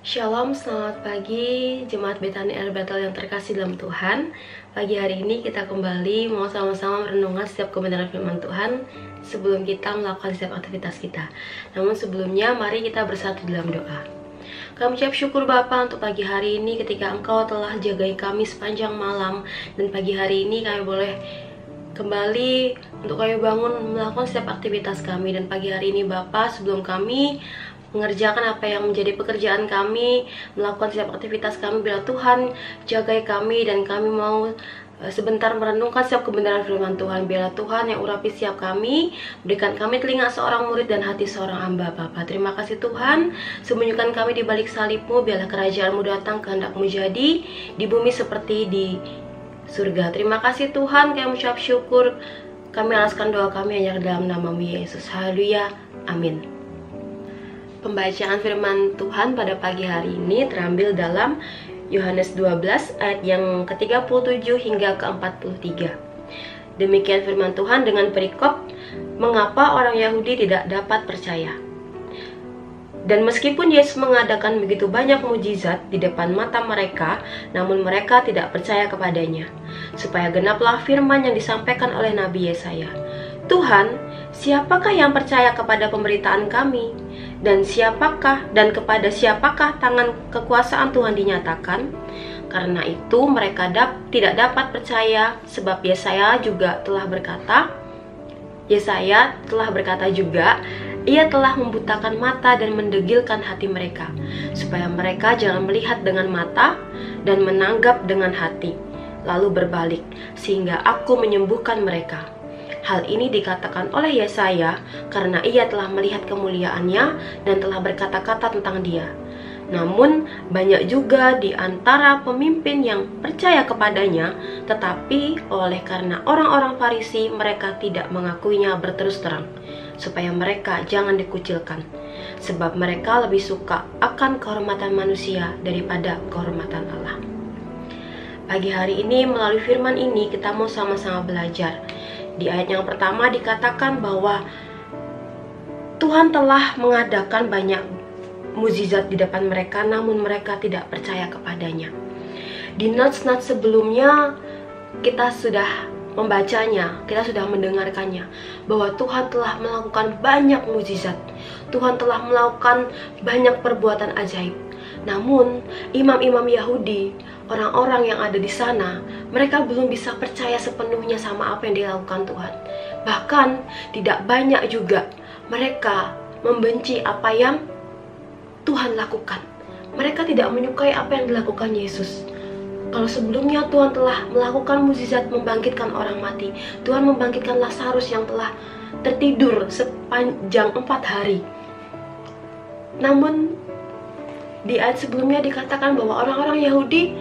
Shalom, selamat pagi Jemaat Bethany Air Bethel yang terkasih dalam Tuhan. Pagi hari ini kita kembali mau sama-sama merenungkan setiap kebenaran firman Tuhan sebelum kita melakukan setiap aktivitas kita. Namun sebelumnya mari kita bersatu dalam doa. Kami ucap syukur Bapa untuk pagi hari ini ketika Engkau telah jagai kami sepanjang malam. Dan pagi hari ini kami boleh kembali untuk kami bangun melakukan setiap aktivitas kami. Dan pagi hari ini Bapa, sebelum kami mengerjakan apa yang menjadi pekerjaan kami, melakukan setiap aktivitas kami, bila Tuhan jagai kami dan kami mau sebentar merenungkan setiap kebenaran firman Tuhan. Biarlah Tuhan yang urapi setiap kami, berikan kami telinga seorang murid dan hati seorang hamba Bapa. Terima kasih Tuhan, sembunyikan kami di balik salib-Mu, biarlah kerajaan-Mu datang, kehendak-Mu jadi di bumi seperti di surga. Terima kasih Tuhan, kami ucap syukur, kami alaskan doa kami hanya dalam nama-Mu Yesus. Haleluya, amin. Pembacaan firman Tuhan pada pagi hari ini terambil dalam Yohanes 12 ayat yang ke-37 hingga ke-43. Demikian firman Tuhan dengan perikop, mengapa orang Yahudi tidak dapat percaya. Dan meskipun Yesus mengadakan begitu banyak mujizat di depan mata mereka, namun mereka tidak percaya kepadanya, supaya genaplah firman yang disampaikan oleh Nabi Yesaya. Tuhan, siapakah yang percaya kepada pemberitaan kami? Dan kepada siapakah tangan kekuasaan Tuhan dinyatakan? Karena itu mereka tidak dapat percaya, sebab Yesaya telah berkata juga, Ia telah membutakan mata dan mendegilkan hati mereka, supaya mereka jangan melihat dengan mata dan menanggap dengan hati, lalu berbalik, sehingga aku menyembuhkan mereka. Hal ini dikatakan oleh Yesaya karena ia telah melihat kemuliaannya dan telah berkata-kata tentang dia. Namun banyak juga di antara pemimpin yang percaya kepadanya, tetapi oleh karena orang-orang Farisi mereka tidak mengakuinya berterus terang, supaya mereka jangan dikucilkan. Sebab mereka lebih suka akan kehormatan manusia daripada kehormatan Allah. Pagi hari ini melalui firman ini kita mau sama-sama belajar. Di ayat yang pertama dikatakan bahwa Tuhan telah mengadakan banyak mukjizat di depan mereka, namun mereka tidak percaya kepadanya. Di notes-notes sebelumnya kita sudah membacanya, kita sudah mendengarkannya, bahwa Tuhan telah melakukan banyak mukjizat, Tuhan telah melakukan banyak perbuatan ajaib. Namun imam-imam Yahudi, orang-orang yang ada di sana, mereka belum bisa percaya sepenuhnya sama apa yang dilakukan Tuhan. Bahkan tidak banyak juga mereka membenci apa yang Tuhan lakukan. Mereka tidak menyukai apa yang dilakukan Yesus. Kalau sebelumnya Tuhan telah melakukan mukjizat membangkitkan orang mati, Tuhan membangkitkan Lazarus yang telah tertidur sepanjang 4 hari. Namun di ayat sebelumnya dikatakan bahwa orang-orang Yahudi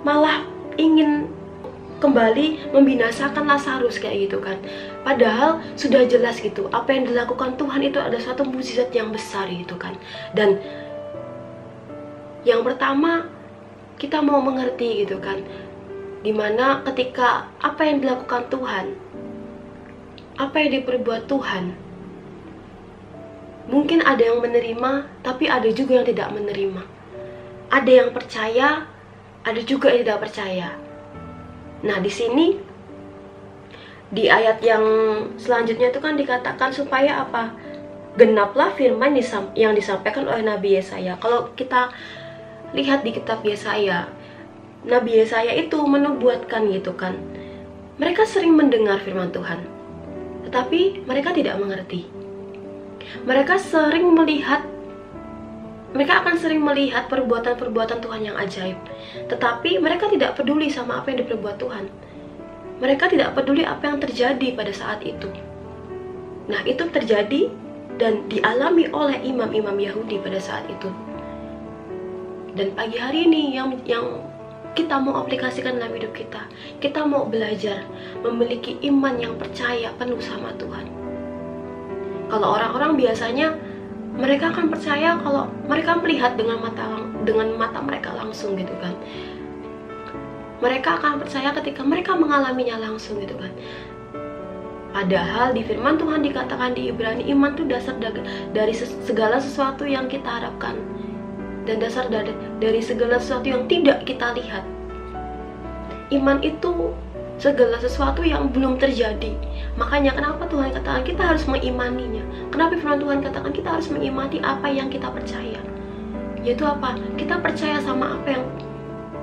malah ingin kembali membinasakan Lazarus kayak gitu kan. Padahal sudah jelas gitu, apa yang dilakukan Tuhan itu ada satu mukjizat yang besar gitu kan. Dan yang pertama kita mau mengerti gitu kan, dimana ketika apa yang dilakukan Tuhan, apa yang diperbuat Tuhan, mungkin ada yang menerima, tapi ada juga yang tidak menerima. Ada yang percaya, ada juga yang tidak percaya. Nah, di sini di ayat yang selanjutnya itu kan dikatakan supaya apa? Genaplah firman yang disampaikan oleh Nabi Yesaya. Kalau kita lihat di kitab Yesaya, Nabi Yesaya itu menubuatkan gitu kan. Mereka sering mendengar firman Tuhan, tetapi mereka tidak mengerti. Mereka akan sering melihat perbuatan-perbuatan Tuhan yang ajaib, tetapi mereka tidak peduli sama apa yang diperbuat Tuhan. Mereka tidak peduli apa yang terjadi pada saat itu. Nah, itu terjadi dan dialami oleh imam-imam Yahudi pada saat itu. Dan pagi hari ini yang kita mau aplikasikan dalam hidup kita, kita mau belajar memiliki iman yang percaya penuh sama Tuhan. Kalau orang-orang biasanya mereka akan percaya kalau mereka melihat dengan mata mereka langsung gitu kan. Mereka akan percaya ketika mereka mengalaminya langsung gitu kan. Padahal di firman Tuhan dikatakan di Ibrani, iman itu dasar dari segala sesuatu yang kita harapkan. dan dasar dari segala sesuatu yang tidak kita lihat. Iman itu segala sesuatu yang belum terjadi. Makanya kenapa Tuhan katakan kita harus mengimaninya. Kenapa firman Tuhan katakan kita harus mengimani apa yang kita percaya. Yaitu apa? Kita percaya sama apa yang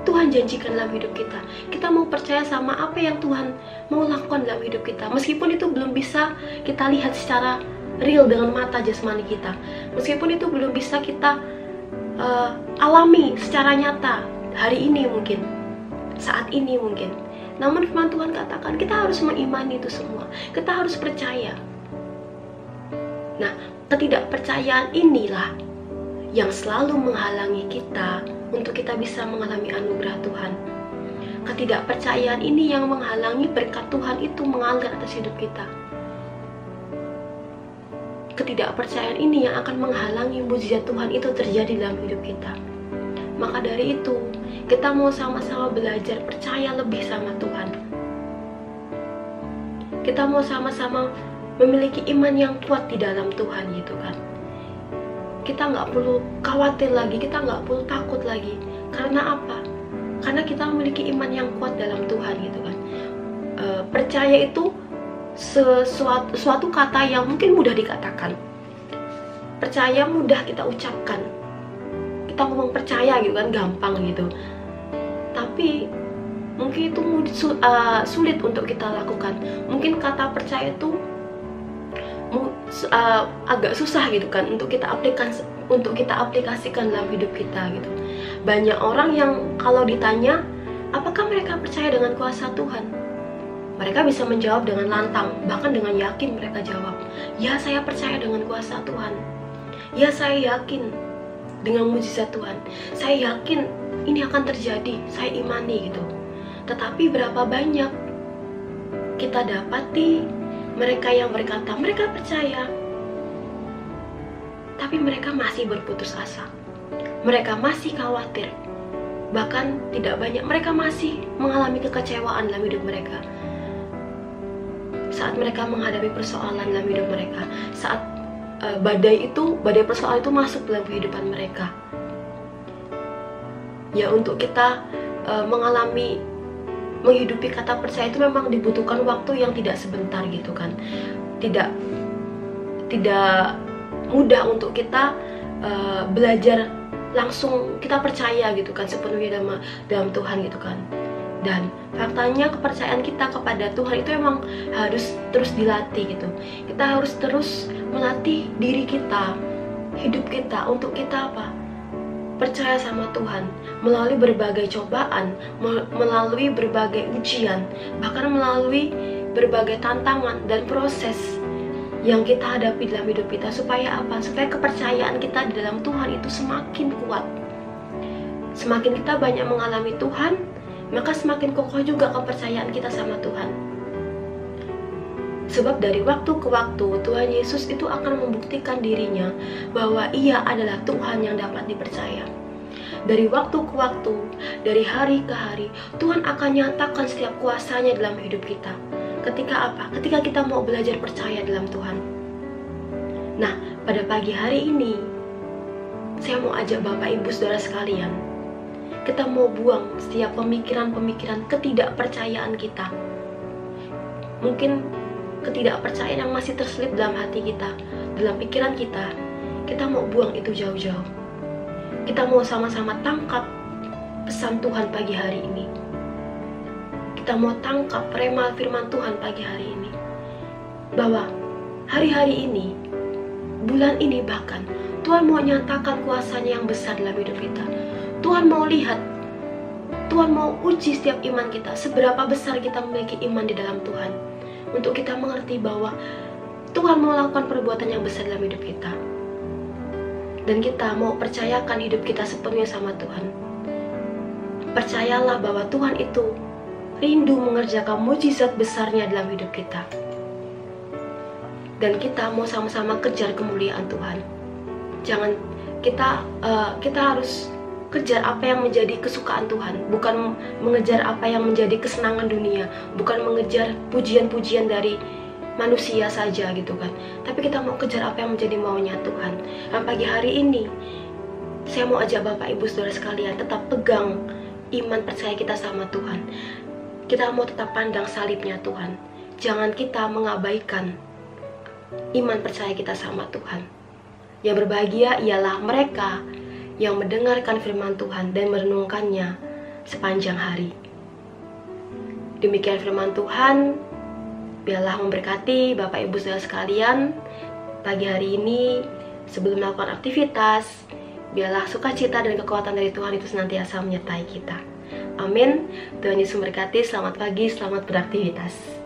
Tuhan janjikan dalam hidup kita. Kita mau percaya sama apa yang Tuhan mau lakukan dalam hidup kita. Meskipun itu belum bisa kita lihat secara real dengan mata jasmani kita. Meskipun itu belum bisa kita alami secara nyata hari ini mungkin, saat ini mungkin. Namun firman Tuhan katakan kita harus mengimani itu semua. Kita harus percaya. Nah, ketidakpercayaan inilah yang selalu menghalangi kita untuk kita bisa mengalami anugerah Tuhan. Ketidakpercayaan ini yang menghalangi berkat Tuhan itu mengalir atas hidup kita. Ketidakpercayaan ini yang akan menghalangi mujizat Tuhan itu terjadi dalam hidup kita. Maka dari itu, kita mau sama-sama belajar percaya lebih sama Tuhan. Kita mau sama-sama memiliki iman yang kuat di dalam Tuhan gitu kan. Kita nggak perlu khawatir lagi, kita nggak perlu takut lagi. Karena apa? Karena kita memiliki iman yang kuat dalam Tuhan gitu kan. Percaya itu suatu kata yang mungkin mudah dikatakan. Percaya mudah kita ucapkan. Kita ngomong percaya gitu kan, gampang gitu. Tapi mungkin itu sulit untuk kita lakukan. Mungkin kata percaya itu agak susah gitu kan untuk kita aplikasikan dalam hidup kita gitu. Banyak orang yang kalau ditanya apakah mereka percaya dengan kuasa Tuhan, mereka bisa menjawab dengan lantang, bahkan dengan yakin mereka jawab, ya saya percaya dengan kuasa Tuhan, ya saya yakin dengan mujizat Tuhan, saya yakin ini akan terjadi, saya imani gitu. Tetapi berapa banyak kita dapati mereka yang berkata mereka percaya, tapi mereka masih berputus asa, mereka masih khawatir, bahkan tidak banyak mereka masih mengalami kekecewaan dalam hidup mereka. Saat mereka menghadapi persoalan dalam hidup mereka, saat badai persoalan itu masuk dalam kehidupan mereka. Ya, untuk kita menghidupi kata percaya itu memang dibutuhkan waktu yang tidak sebentar gitu kan. Tidak mudah untuk kita belajar langsung kita percaya gitu kan sepenuhnya dalam Tuhan gitu kan. Dan faktanya kepercayaan kita kepada Tuhan itu memang harus terus dilatih gitu. Kita harus terus melatih diri kita, hidup kita untuk kita apa? Percaya sama Tuhan melalui berbagai cobaan, melalui berbagai ujian, bahkan melalui berbagai tantangan dan proses yang kita hadapi dalam hidup kita. Supaya apa? Supaya kepercayaan kita di dalam Tuhan itu semakin kuat. Semakin kita banyak mengalami Tuhan, maka semakin kokoh juga kepercayaan kita sama Tuhan. Sebab dari waktu ke waktu Tuhan Yesus itu akan membuktikan dirinya bahwa Ia adalah Tuhan yang dapat dipercaya. Dari waktu ke waktu, dari hari ke hari, Tuhan akan nyatakan setiap kuasanya dalam hidup kita. Ketika apa? Ketika kita mau belajar percaya dalam Tuhan. Nah, pada pagi hari ini saya mau ajak Bapak Ibu Saudara sekalian, kita mau buang setiap pemikiran-pemikiran ketidakpercayaan kita. Mungkin ketidakpercayaan yang masih terselip dalam hati kita, dalam pikiran kita. Kita mau buang itu jauh-jauh. Kita mau sama-sama tangkap pesan Tuhan pagi hari ini. Kita mau tangkap rema firman Tuhan pagi hari ini. Bahwa hari-hari ini, bulan ini bahkan, Tuhan mau nyatakan kuasanya yang besar dalam hidup kita. Tuhan mau lihat, Tuhan mau uji setiap iman kita, seberapa besar kita memiliki iman di dalam Tuhan. Untuk kita mengerti bahwa Tuhan mau lakukan perbuatan yang besar dalam hidup kita. Dan kita mau percayakan hidup kita sepenuhnya sama Tuhan. Percayalah bahwa Tuhan itu rindu mengerjakan mujizat besarnya dalam hidup kita. Dan kita mau sama-sama kejar kemuliaan Tuhan. Jangan kita harus kejar apa yang menjadi kesukaan Tuhan, bukan mengejar apa yang menjadi kesenangan dunia, bukan mengejar pujian-pujian dari manusia saja gitu kan. Tapi kita mau kejar apa yang menjadi maunya Tuhan. Dan pagi hari ini Saya mau ajak Bapak Ibu Saudara sekalian tetap pegang iman percaya kita sama Tuhan. Kita mau tetap pandang salibnya Tuhan. Jangan kita mengabaikan iman percaya kita sama Tuhan. Yang berbahagia ialah mereka yang mendengarkan firman Tuhan dan merenungkannya sepanjang hari. Demikian firman Tuhan. Biarlah memberkati Bapak Ibu Saudara sekalian pagi hari ini sebelum melakukan aktivitas. Biarlah sukacita dan kekuatan dari Tuhan itu senantiasa menyertai kita. Amin. Tuhan Yesus memberkati. Selamat pagi, selamat beraktivitas.